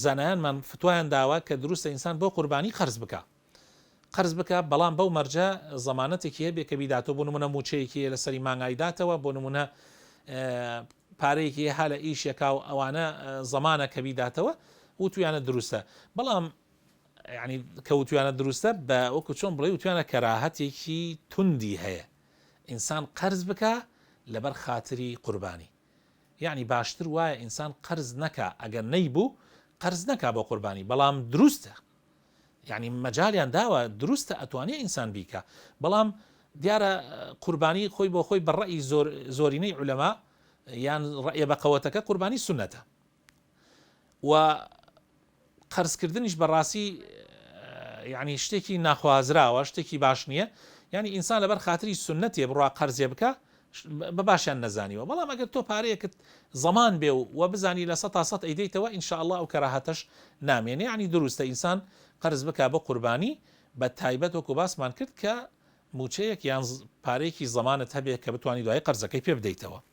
زانایانمان فتوایان داوە کە دروستە ئینسان بۆ قوربانی قەرز بکە بەڵام بەو مەرجە زەمانەتێکی هەبێ کە بیداتەوە بۆ نمونە موچەیەکی لە سەری مانگایداتەوە بۆ نمونە پارەیەکی ها لە ئیشێکا و ئەوانە زەمانە کە بیداتەوە وتویانە دروستە بەڵام ینی کەوتویانە دروستە بە وەکو چۆن بڵێ وتوانە کەراهەتێکی توندی هەیە ئینسان قەرز بکە لەبەر خاتری قوربانی یعنی باشتر وایە ئینسان قەرز نەکا ئەگەر نەیبوو قەرز نەکا بۆ قوربانی بەڵام دروستە یعنی مەجالیان داوە دروستە ئەتوانێت ئینسان بیکە بەڵام دیارە قوربانی خۆی بۆ خۆی بەڕێی زۆرینەی عولەما یان ڕێیە بەقەوەتەکە قوربانی سونەتە و قەرزکردنیش بەڕاستی یعنی شتێکی ناخوازراوە شتێکی باش نییە یعنی ئینسان لەبەر خاتری سنەتێ بڕوا قەرزێ بکە بە باشیان نەزانیوە بەڵام ئەگەر تۆ پارەیەکت زەمان بێ و بزانی لە 100 ئەیدەیتەوە ئینشاءالله ئەو کەراهەتەش نامێنێ ینی دروستە ئینسان قەرز بکە بۆ قوربانی بە تایبەت وەکو باسمان کرد کە موچەیەک یان پارەیەکی زەمانت هەبێت کە بتوانانی دوای قەرزەکەی پێ بدەیتەوە